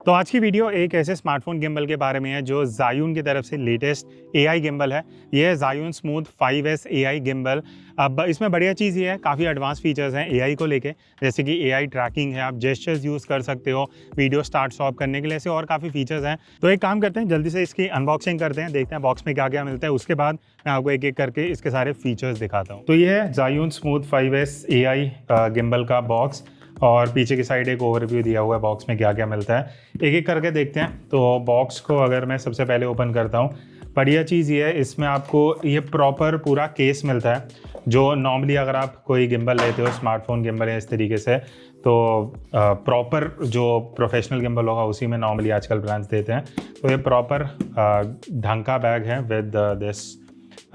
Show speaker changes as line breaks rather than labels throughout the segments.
तो आज की वीडियो एक ऐसे स्मार्टफोन गिम्बल के बारे में है जो Zhiyun की तरफ से लेटेस्ट AI गिम्बल है। ये है Zhiyun Smooth 5S AI gimbal. अब इसमें बढ़िया चीज़ ये है, काफ़ी एडवांस फीचर्स हैं AI को लेके, जैसे कि AI ट्रैकिंग है, आप जेस्चर्स यूज़ कर सकते हो वीडियो स्टार्ट स्टॉप करने के लिए, ऐसे और काफ़ी फीचर्स हैं। तो एक काम करते हैं, जल्दी से इसकी अनबॉक्सिंग करते हैं, देखते हैं बॉक्स में क्या क्या मिलता है। उसके बाद मैं आपको एक एक करके इसके सारे फीचर्स दिखाता हूँ। तो ये है Zhiyun Smooth 5S AI gimbal का बॉक्स, और पीछे की साइड एक ओवरव्यू दिया हुआ है बॉक्स में क्या क्या मिलता है। एक एक करके देखते हैं। तो बॉक्स को अगर मैं सबसे पहले ओपन करता हूँ, बढ़िया चीज़ ये है, इसमें आपको ये प्रॉपर पूरा केस मिलता है। जो नॉर्मली अगर आप कोई गिम्बल लेते हो, स्मार्टफोन गिम्बल है इस तरीके से, तो प्रॉपर जो प्रोफेशनल गिम्बल होगा उसी में नॉर्मली आजकल ब्रांड्स देते हैं। तो ये प्रॉपर ढंग का बैग है विद दिस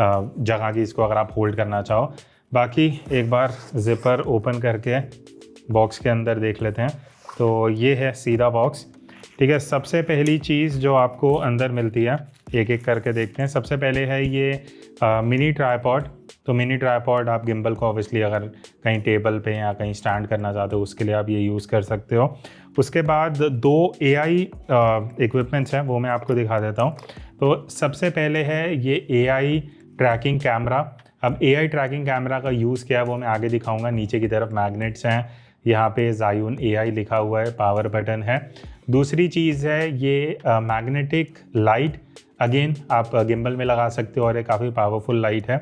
जगह की, इसको अगर आप होल्ड करना चाहो। बाकी एक बार जिपर ओपन करके बॉक्स के अंदर देख लेते हैं। तो ये है सीधा बॉक्स, ठीक है। सबसे पहली चीज़ जो आपको अंदर मिलती है, एक एक करके देखते हैं। सबसे पहले है ये मिनी ट्राइपॉड। तो मिनी ट्राइपॉड आप गिम्बल को ऑब्वियसली अगर कहीं टेबल पे या कहीं स्टैंड करना चाहते हो उसके लिए आप ये यूज़ कर सकते हो। उसके बाद दो AI इक्विपमेंट्स हैं, वो मैं आपको दिखा देता हूँ। तो सबसे पहले है ये AI ट्रैकिंग कैमरा। अब AI ट्रैकिंग कैमरा का यूज़ क्या है वो मैं आगे दिखाऊंगा। नीचे की तरफ मैग्नेट्स हैं, यहाँ पे Zhiyun AI लिखा हुआ है, पावर बटन है। दूसरी चीज़ है ये मैग्नेटिक लाइट, अगेन आप गिम्बल में लगा सकते हो और ये काफ़ी पावरफुल लाइट है।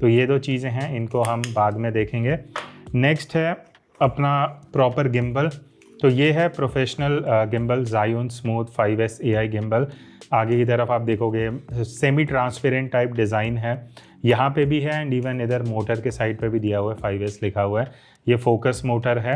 तो ये दो चीज़ें हैं, इनको हम बाद में देखेंगे। नेक्स्ट है अपना प्रॉपर गिम्बल। तो ये है professional gimbal Zhiyun Smooth 5S AI gimbal. आगे की तरफ आप देखोगे सेमी ट्रांसपेरेंट टाइप डिज़ाइन है, यहाँ पे भी है, एंड इवन इधर मोटर के साइड पे भी दिया हुआ है, 5S लिखा हुआ है। ये फोकस मोटर है,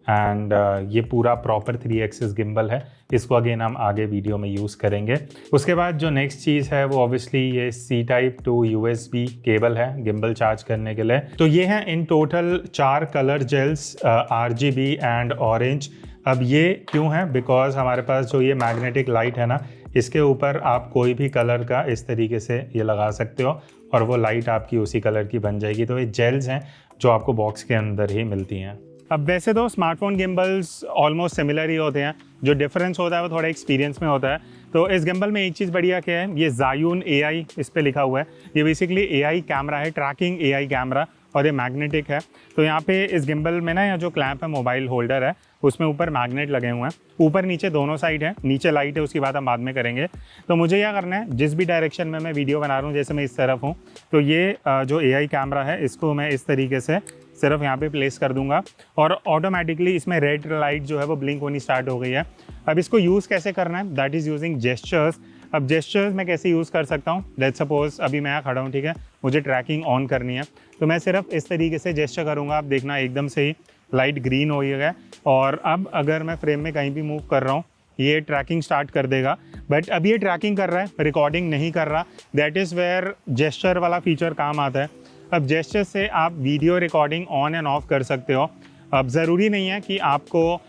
एंड ये पूरा प्रॉपर 3 एक्सिस गिम्बल है। इसको अगेन हम आगे वीडियो में यूज़ करेंगे। उसके बाद जो नेक्स्ट चीज़ है वो ऑब्वियसली ये C type two USB cable है गिम्बल चार्ज करने के लिए। तो ये हैं in total 4 colour gels, RGB and orange. अब ये क्यों है, बिकॉज हमारे पास जो ये मैग्नेटिक लाइट है ना, इसके ऊपर आप कोई भी कलर का इस तरीके से ये लगा सकते हो और वो लाइट आपकी उसी कलर की बन जाएगी। तो ये जेल्स हैं जो आपको बॉक्स के अंदर ही मिलती हैं। अब वैसे तो स्मार्टफोन गिम्बल्स ऑलमोस्ट सिमिलर ही होते हैं, जो डिफरेंस होता है वो थोड़ा एक्सपीरियंस में होता है। तो इस गिम्बल में एक चीज़ बढ़िया क्या है, ये Zhiyun AI इस पर लिखा हुआ है। ये बेसिकली AI कैमरा है, ट्रैकिंग AI कैमरा, और ये मैग्नेटिक है। तो यहाँ पे इस गिम्बल में ना, यहाँ जो क्लैंप है, मोबाइल होल्डर है, उसमें ऊपर मैग्नेट लगे हुए हैं, ऊपर नीचे दोनों साइड है। नीचे लाइट है, उसकी बात हम बाद में करेंगे। तो मुझे क्या करना है, जिस भी डायरेक्शन में मैं वीडियो बना रहा हूँ, जैसे मैं इस तरफ हूँ, तो ये जो AI कैमरा है इसको मैं इस तरीके से सिर्फ यहाँ पे प्लेस कर दूंगा और ऑटोमेटिकली इसमें रेड लाइट जो है वो ब्लिंक होनी स्टार्ट हो गई है। अब इसको यूज़ कैसे करना है, दैट इज़ यूजिंग जेस्चर्स। अब जेस्चर्स मैं कैसे यूज़ कर सकता हूँ, लेट्स सपोज अभी मैं यहाँ खड़ा हूँ, ठीक है, मुझे ट्रैकिंग ऑन करनी है, तो मैं सिर्फ इस तरीके से जेस्चर करूँगा। आप देखना एकदम से ही लाइट ग्रीन हो गया। और अब अगर मैं फ्रेम में कहीं भी मूव कर रहा हूँ, ये ट्रैकिंग स्टार्ट कर देगा। बट अब ये ट्रैकिंग कर रहा है, रिकॉर्डिंग नहीं कर रहा। दैट इज़ वेयर जेस्चर वाला फीचर काम आता है। अब जेस्चर से आप video recording on end of कर सकते हो। अब ज़रूरी नहीं है कि आपको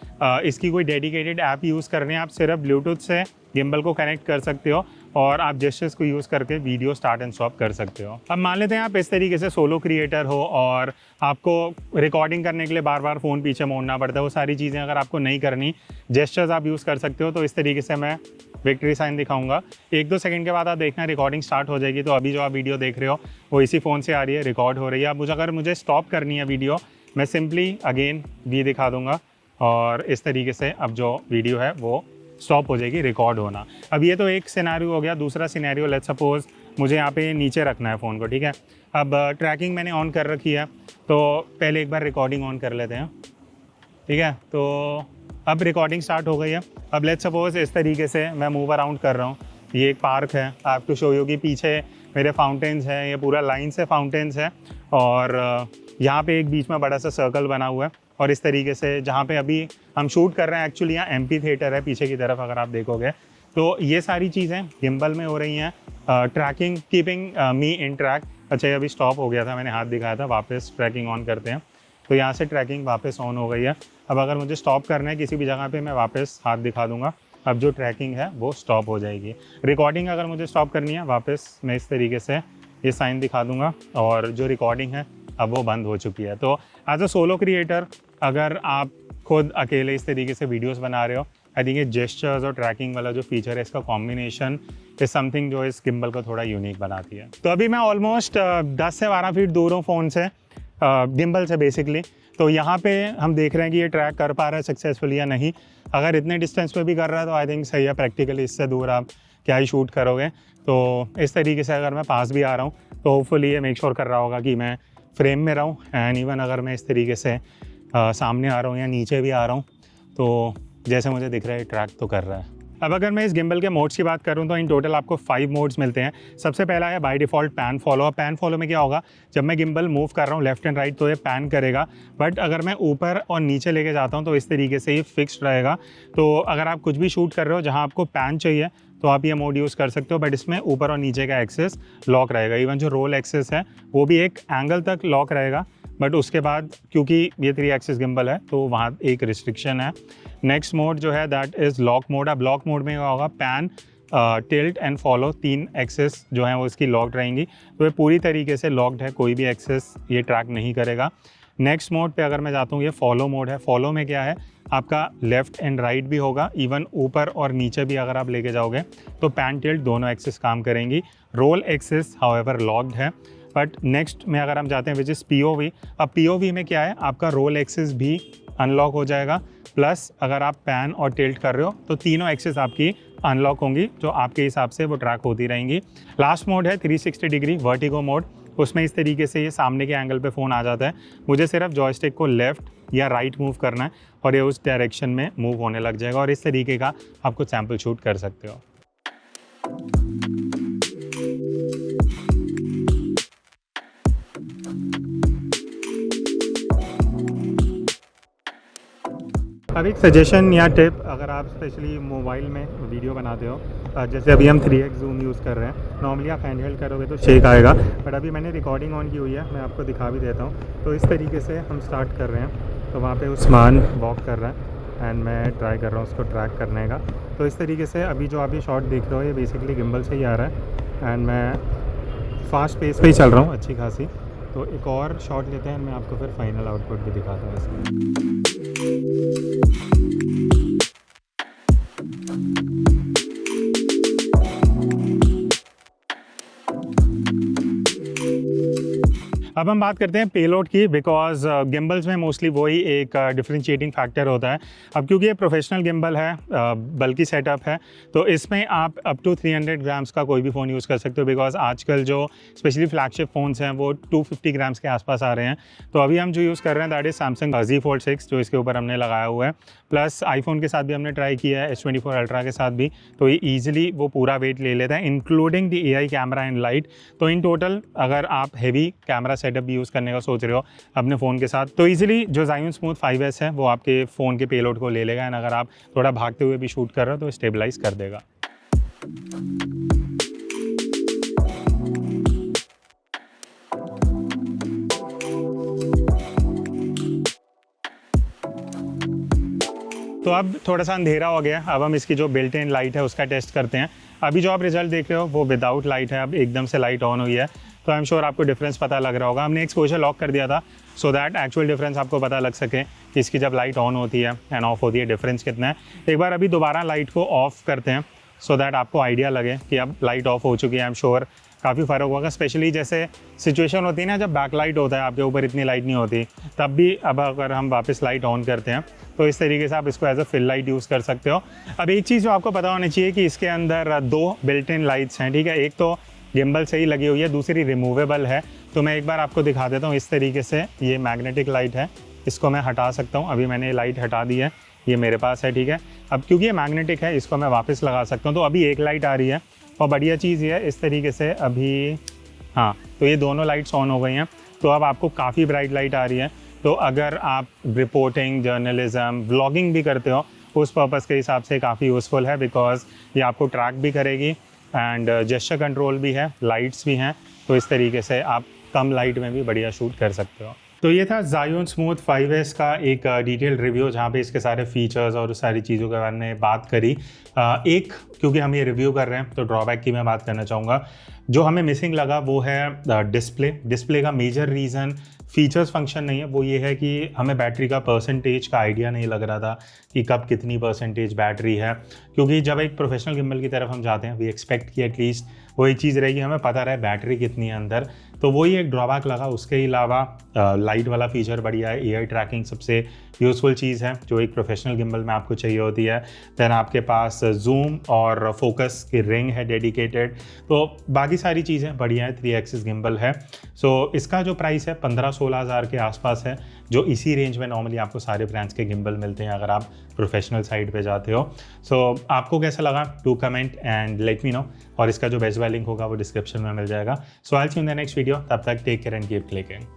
इसकी कोई डेडिकेटेड ऐप यूज़ करनी है, आप सिर्फ ब्लूटूथ से गिम्बल को कनेक्ट कर सकते हो और आप जेस्चर्स को यूज़ करके वीडियो स्टार्ट एंड स्टॉप कर सकते हो। अब मान लेते हैं आप इस तरीके से सोलो क्रिएटर हो और आपको रिकॉर्डिंग करने के लिए बार बार फ़ोन पीछे मोड़ना पड़ता है। वो सारी चीज़ें अगर आपको नहीं करनी, जेस्चर्स आप यूज़ कर सकते हो। तो इस तरीके से मैं विक्ट्री साइन दिखाऊंगा, 1-2 सेकंड के बाद आप देखना रिकॉर्डिंग स्टार्ट हो जाएगी। तो अभी जो आप वीडियो देख रहे हो वो इसी फ़ोन से आ रही है, रिकॉर्ड हो रही है। अब अगर मुझे स्टॉप करनी है वीडियो, मैं सिंपली अगेन V दिखा दूंगा और इस तरीके से अब जो वीडियो है वो स्टॉप हो जाएगी रिकॉर्ड होना। अब ये तो एक सिनेरियो हो गया। दूसरा सिनेरियो, लेट्स सपोज मुझे यहाँ पे नीचे रखना है फ़ोन को, ठीक है। अब ट्रैकिंग मैंने ऑन कर रखी है, तो पहले एक बार रिकॉर्डिंग ऑन कर लेते हैं, ठीक है। तो अब रिकॉर्डिंग स्टार्ट हो गई है। अब लेट्स सपोज इस तरीके से मैं मूव अराउंड कर रहा हूँ। ये एक पार्क है, I have to show you कि पीछे मेरे फाउंटेन्स हैं, ये पूरा लाइन से फाउंटेन्स है, और यहाँ पे एक बीच में बड़ा सा सर्कल बना हुआ है। और इस तरीके से जहाँ पे अभी हम शूट कर रहे हैं, एक्चुअली यहाँ एम्पी थिएटर है पीछे की तरफ, अगर आप देखोगे तो ये सारी चीज़ें गिम्बल में हो रही हैं। ट्रैकिंग, कीपिंग मी इन ट्रैक। अच्छा, ये अभी स्टॉप हो गया था, मैंने हाथ दिखाया था, वापस ट्रैकिंग ऑन करते हैं। तो यहाँ से ट्रैकिंग वापस ऑन हो गई है। अब अगर मुझे स्टॉप करना है किसी भी जगह पे, मैं वापस हाथ दिखा दूंगा, अब जो ट्रैकिंग है वो स्टॉप हो जाएगी। रिकॉर्डिंग अगर मुझे स्टॉप करनी है, वापस मैं इस तरीके से ये साइन दिखा दूंगा और जो रिकॉर्डिंग है अब वो बंद हो चुकी है। तो एज अ सोलो क्रिएटर, अगर आप खुद अकेले इस तरीके से वीडियोस बना रहे हो, आई थिंक ये जेस्चर्स और ट्रैकिंग वाला जो फीचर है, इसका कॉम्बिनेशन इज समथिंग जो इस गिम्बल को थोड़ा यूनिक बनाती है। तो अभी मैं ऑलमोस्ट 10 से 12 फीट दूर हूँ फ़ोन से, गिम्बल से बेसिकली। तो यहाँ पे हम देख रहे हैं कि ये ट्रैक कर पा रहा है सक्सेसफुली या नहीं। अगर इतने डिस्टेंस पे भी कर रहा है तो आई थिंक सही है। प्रैक्टिकली इससे दूर आप क्या ही शूट करोगे। तो इस तरीके से अगर मैं पास भी आ रहा हूँ तो होपफुली ये मेक श्योर कर रहा होगा कि मैं फ्रेम में रहूँ। एंड इवन अगर मैं इस तरीके से सामने आ रहा हूँ या नीचे भी आ रहा हूँ तो जैसे मुझे दिख रहा है ट्रैक तो कर रहा है। अब अगर मैं इस गिम्बल के मोड्स की बात करूं तो इन टोटल आपको 5 मोड्स मिलते हैं। सबसे पहला है by default pan follow. Pan follow में क्या होगा, जब मैं गिम्बल मूव कर रहा हूं लेफ्ट एंड राइट तो ये पैन करेगा, बट अगर मैं ऊपर और नीचे लेके जाता हूं तो इस तरीके से ये फिक्स्ड रहेगा। तो अगर आप कुछ भी शूट कर रहे हो जहाँ आपको पैन चाहिए तो आप ये मोड यूज़ कर सकते हो, बट इसमें ऊपर और नीचे का एक्सेस लॉक रहेगा। इवन जो रोल एक्सेस है वो भी एक एंगल तक लॉक रहेगा, बट उसके बाद क्योंकि ये 3 एक्सिस गिम्बल है तो वहाँ एक रिस्ट्रिक्शन है। नेक्स्ट मोड जो है दैट इज़ लॉक मोड। अब लॉक मोड में क्या होगा, pan, tilt and follow 3 axes जो हैं वो इसकी लॉक्ड रहेंगी। तो ये पूरी तरीके से लॉक्ड है, कोई भी एक्सेस ये ट्रैक नहीं करेगा। नेक्स्ट मोड पे अगर मैं जाता हूँ, ये फॉलो मोड है। फॉलो में क्या है, आपका लेफ़्ट एंड राइट भी होगा, इवन ऊपर और नीचे भी अगर आप लेके जाओगे तो पैन टिल्ट दोनों एक्सेस काम करेंगी। रोल एक्सेस हाउएवर लॉक्ड है। बट नेक्स्ट में अगर हम जाते हैं विच इज़ POV। अब POV में क्या है, आपका रोल एक्सेस भी अनलॉक हो जाएगा, प्लस अगर आप पैन और टिल्ट कर रहे हो तो तीनों एक्सेस आपकी अनलॉक होंगी, जो आपके हिसाब से वो ट्रैक होती रहेंगी। लास्ट मोड है 360 डिग्री वर्टिगो मोड। उसमें इस तरीके से ये सामने के एंगल पे फ़ोन आ जाता है। मुझे सिर्फ जॉयस्टिक को लेफ़्ट या राइट मूव करना है और ये उस डायरेक्शन में मूव होने लग जाएगा, और इस तरीके का आप कुछ सैम्पल शूट कर सकते हो। अब एक सजेशन या टिप, अगर आप स्पेशली मोबाइल में वीडियो बनाते हो, जैसे अभी हम 3x जूम यूज़ कर रहे हैं, नॉर्मली आप हैंड हेल्ड करोगे तो शेक आएगा, बट अभी मैंने रिकॉर्डिंग ऑन की हुई है, मैं आपको दिखा भी देता हूँ। तो इस तरीके से हम स्टार्ट कर रहे हैं, तो वहाँ पे उस्मान वॉक कर रहा है एंड मैं ट्राई कर रहा हूँ उसको ट्रैक करने का। तो इस तरीके से अभी जो आप ये शॉट देख रहे हो ये बेसिकली गिम्बल से ही आ रहा है एंड मैं फास्ट पेस पे ही चल रहा हूँ अच्छी खासी। तो एक और शॉट लेते हैं, मैं आपको फिर फाइनल आउटपुट भी दिखाता हूँ इसमें। अब हम बात करते हैं पेलोड की, बिकॉज गिम्बल्स में मोस्टली वही एक डिफरेंशिएटिंग फैक्टर होता है। अब क्योंकि ये प्रोफेशनल गिम्बल है, बल्कि सेटअप है, तो इसमें आप अप टू 300 ग्राम्स का कोई भी फ़ोन यूज़ कर सकते हो, बिकॉज आजकल जो स्पेशली फ्लैगशिप फ़ोन्स हैं वो 250 ग्राम्स के आसपास आ रहे हैं। तो अभी हम जो यूज़ कर रहे हैं that is Samsung Z Fold 6 जो इसके ऊपर हमने लगाया हुआ है, प्लस आईफोन के साथ भी हमने ट्राई किया है, S24 अल्ट्रा के साथ भी। तो ये ईजिली वो पूरा वेट ले लेता है, including the AI camera and light. तो इन टोटल अगर आप हैवी कैमरा सेटअप भी यूज़ करने का सोच रहे हो अपने फ़ोन के साथ, तो इजीली जो Zhiyun Smooth 5S है वो आपके फ़ोन के पेलोड को ले लेगा, एंड अगर आप थोड़ा भागते हुए भी शूट कर रहे हो तो स्टेबलाइज कर देगा। तो अब थोड़ा सा अंधेरा हो गया, अब हम इसकी जो बिल्ट इन लाइट है उसका टेस्ट करते हैं। अभी जो आप रिजल्ट देख रहे हो वो विदाउट लाइट है, अब एकदम से लाइट ऑन हुई है, तो आई एम श्योर आपको डिफरेंस पता लग रहा होगा। हमने एक्सपोजर लॉक कर दिया था सो दैट एक्चुअल डिफरेंस आपको पता लग सके कि इसकी जब लाइट ऑन होती है एंड ऑफ होती है डिफरेंस कितना है। एक बार अभी दोबारा लाइट को ऑफ करते हैं सो दैट आपको आइडिया लगे कि अब लाइट ऑफ हो चुकी है। आई एम श्योर काफ़ी फ़र्क होगा, स्पेशली जैसे सिचुएशन होती है ना जब बैक लाइट होता है, आपके ऊपर इतनी लाइट नहीं होती, तब भी अब अगर हम वापस लाइट ऑन करते हैं तो इस तरीके से आप इसको as a fill light use कर सकते हो। अब एक चीज़ जो आपको पता होनी चाहिए कि इसके अंदर 2 बिल्ट इन लाइट्स हैं, ठीक है। एक तो गिम्बल से ही लगी हुई है, दूसरी रिमूवेबल है। तो मैं एक बार आपको दिखा देता हूँ। इस तरीके से ये मैग्नेटिक लाइट है, इसको मैं हटा सकता हूँ। अभी मैंने ये लाइट हटा दी है, ये मेरे पास है, ठीक है। अब क्योंकि ये मैग्नेटिक है इसको मैं वापस लगा सकता हूँ। तो अभी एक लाइट आ रही है, और बढ़िया चीज़ ये है इस तरीके से अभी, हाँ, तो ये दोनों लाइट्स ऑन हो गई हैं। तो अब आपको काफ़ी ब्राइट लाइट आ रही है। तो अगर आप रिपोर्टिंग, जर्नलिज्म, व्लॉगिंग भी करते हो उस पर्पज़ के हिसाब से काफ़ी यूज़फुल है, बिकॉज ये आपको ट्रैक भी करेगी एंड जेस्चर कंट्रोल भी है, लाइट्स भी हैं। तो इस तरीके से आप कम लाइट में भी बढ़िया शूट कर सकते हो। तो ये था Zhiyun Smooth 5S का एक डिटेल रिव्यू, जहाँ पे इसके सारे फीचर्स और सारी चीज़ों के बारे में बात करी। एक, क्योंकि हम ये रिव्यू कर रहे हैं तो ड्रॉबैक की मैं बात करना चाहूँगा। जो हमें मिसिंग लगा वो है डिस्प्ले का मेजर रीज़न फीचर्स फंक्शन नहीं है, वो ये है कि हमें बैटरी का परसेंटेज का आइडिया नहीं लग रहा था कि कब कितनी परसेंटेज बैटरी है, क्योंकि जब एक प्रोफेशनल गिम्बल की तरफ हम जाते हैं वी एक्सपेक्ट कि एटलीस्ट वही चीज़ रहेगी, हमें पता रहे बैटरी कितनी है अंदर। तो वही एक ड्रॉबैक लगा। उसके अलावा लाइट वाला फीचर बढ़िया है, एआई ट्रैकिंग सबसे यूज़फुल चीज़ है जो एक प्रोफेशनल गिम्बल में आपको चाहिए होती है। देन आपके पास जूम और फोकस की रिंग है डेडिकेटेड, तो बाकी सारी चीज़ें बढ़िया है। 3 एक्सिस गिम्बल है। सो इसका जो प्राइस है 15-16 हज़ार के आसपास है, जो इसी रेंज में नॉर्मली आपको सारे ब्रांड्स के गिम्बल मिलते हैं अगर आप प्रोफेशनल साइड पे जाते हो। सो आपको कैसा लगा, do comment and let me know, और इसका जो बेस्ट बाय लिंक होगा वो डिस्क्रिप्शन में मिल जाएगा। So I will see you in the next video, तब तक take care and keep clicking.